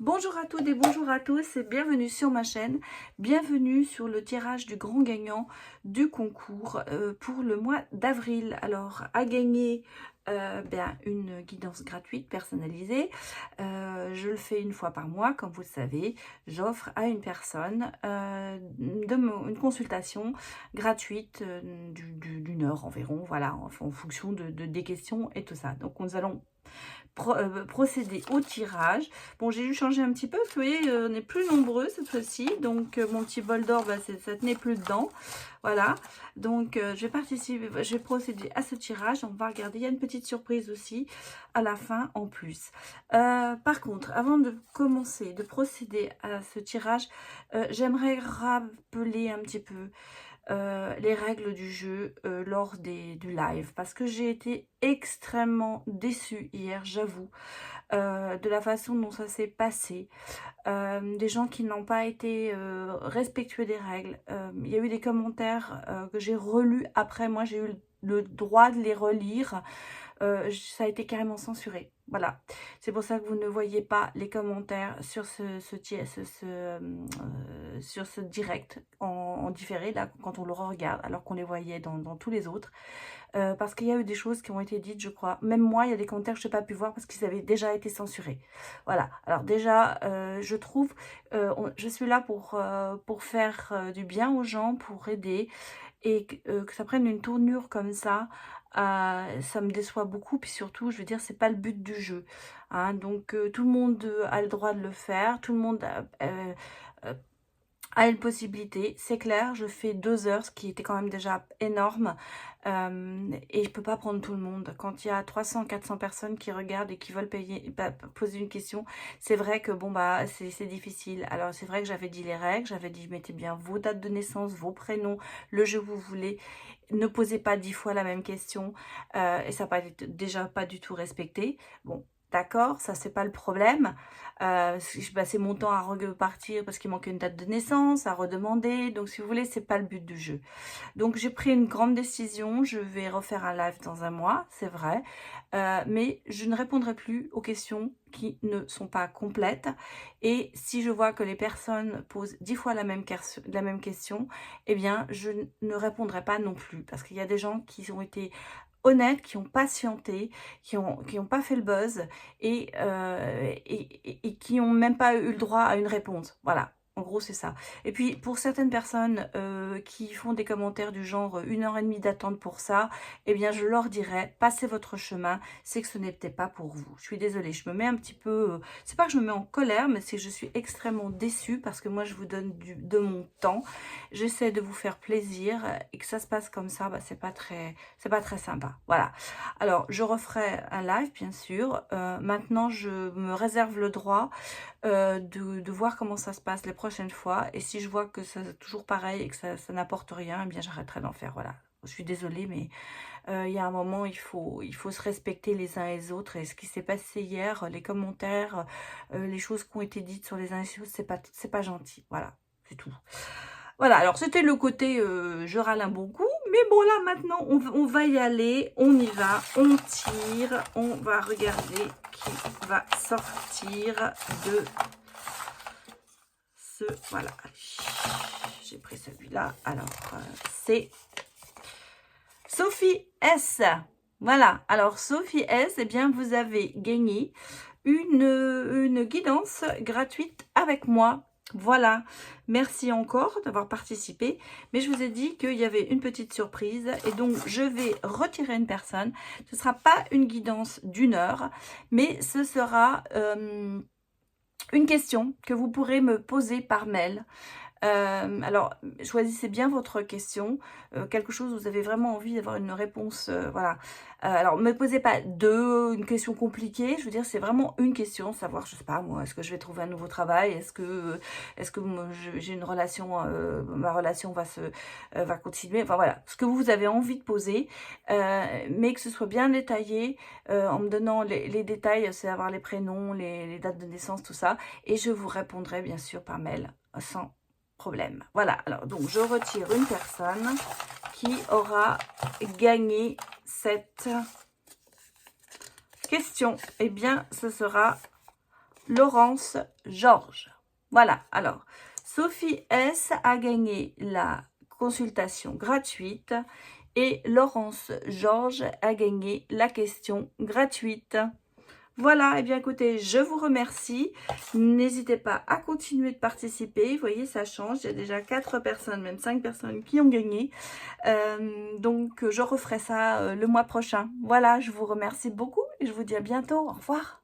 Bonjour à toutes et bonjour à tous et bienvenue sur ma chaîne. Bienvenue sur le tirage du grand gagnant du concours pour le mois d'avril. Alors, à gagner une guidance gratuite personnalisée. Je le fais une fois par mois, comme vous le savez. J'offre à une personne une consultation gratuite d'une heure environ, voilà, en fonction des questions et tout ça. Donc, nous allons procéder au tirage. Bon, j'ai dû changer un petit peu parce que vous voyez, on est plus nombreux cette fois-ci. Donc, mon petit bol d'or, ça tenait plus dedans. Voilà. Donc, je vais participer, je vais procéder à ce tirage. On va regarder. Il y a une petite surprise aussi à la fin en plus. Par contre, avant de commencer, de procéder à ce tirage, j'aimerais rappeler un petit peu les règles du jeu lors du live, parce que j'ai été extrêmement déçue hier, j'avoue, de la façon dont ça s'est passé, des gens qui n'ont pas été respectueux des règles. Il y a eu des commentaires que j'ai relus après, moi j'ai eu le droit de les relire. Ça a été carrément censuré. Voilà, c'est pour ça que vous ne voyez pas les commentaires sur sur ce direct en différé, là, quand on le regarde, alors qu'on les voyait dans tous les autres. Parce qu'il y a eu des choses qui ont été dites, je crois. Même moi, il y a des commentaires que je n'ai pas pu voir parce qu'ils avaient déjà été censurés. Voilà, alors déjà, je trouve, je suis là pour faire du bien aux gens, pour aider, et que ça prenne une tournure comme ça me déçoit beaucoup. Puis surtout, je veux dire, c'est pas le but du jeu, hein. Donc tout le monde a le droit de le faire, tout le monde a une possibilité, c'est clair. Je fais 2 heures, ce qui était quand même déjà énorme, et je peux pas prendre tout le monde. Quand il y a 300-400 personnes qui regardent et qui veulent poser une question, c'est vrai que bon bah c'est difficile. Alors c'est vrai que j'avais dit les règles, j'avais dit mettez bien vos dates de naissance, vos prénoms, le jeu que vous voulez, ne posez pas 10 fois la même question, et ça n'a pas été déjà pas du tout respecté. Bon, d'accord, ça c'est pas le problème. J'ai passé mon temps à repartir parce qu'il manquait une date de naissance, à redemander. Donc si vous voulez, c'est pas le but du jeu. Donc j'ai pris une grande décision. Je vais refaire un live dans un mois, c'est vrai. Mais je ne répondrai plus aux questions qui ne sont pas complètes. Et si je vois que les personnes posent 10 fois la même question, eh bien je ne répondrai pas non plus. Parce qu'il y a des gens qui ont été honnêtes, qui ont patienté, qui ont pas fait le buzz, et qui ont même pas eu le droit à une réponse. Voilà, en gros c'est ça. Et puis pour certaines personnes qui font des commentaires du genre 1 heure et demie d'attente pour ça, eh bien je leur dirais passez votre chemin, c'est que ce n'était pas pour vous. Je suis désolée, je me mets un petit peu, c'est pas que je me mets en colère, mais c'est que je suis extrêmement déçue parce que moi je vous donne de mon temps, j'essaie de vous faire plaisir, et que ça se passe comme ça, bah, c'est pas très sympa. Voilà. Alors, je referai un live, bien sûr. Maintenant, je me réserve le droit de voir comment ça se passe les prochaines fois. Et si je vois que c'est toujours pareil et que ça n'apporte rien, eh bien, j'arrêterai d'en faire. Voilà. Je suis désolée, mais il y a un moment, il faut se respecter les uns et les autres. Et ce qui s'est passé hier, les commentaires, les choses qui ont été dites sur les uns et les autres, c'est pas gentil. Voilà, c'est tout. Voilà, alors c'était le côté je râle un bon coup, mais bon là maintenant on va y aller, on y va, on tire, on va regarder qui va sortir de ce, voilà, j'ai pris celui-là, alors c'est Sophie S. Voilà, alors Sophie S, eh bien vous avez gagné une guidance gratuite avec moi. Voilà, merci encore d'avoir participé, mais je vous ai dit qu'il y avait une petite surprise et donc je vais retirer une personne. Ce ne sera pas une guidance d'1 heure, mais ce sera une question que vous pourrez me poser par mail. Alors, choisissez bien votre question, quelque chose où vous avez vraiment envie d'avoir une réponse, voilà. Alors, ne me posez pas une question compliquée, je veux dire, c'est vraiment une question, savoir, je sais pas moi, est-ce que je vais trouver un nouveau travail, est-ce que j'ai une relation, ma relation va continuer, enfin voilà, ce que vous avez envie de poser, mais que ce soit bien détaillé, en me donnant les détails, c'est avoir les prénoms, les dates de naissance, tout ça, et je vous répondrai bien sûr par mail, sans problème. Voilà, alors donc je retire une personne qui aura gagné cette question. Eh bien, ce sera Laurence Georges. Voilà, alors, Sophie S a gagné la consultation gratuite et Laurence Georges a gagné la question gratuite. Voilà, et bien écoutez, je vous remercie. N'hésitez pas à continuer de participer. Vous voyez, ça change. Il y a déjà 4 personnes, même 5 personnes qui ont gagné. Donc, je referai ça le mois prochain. Voilà, je vous remercie beaucoup et je vous dis à bientôt. Au revoir.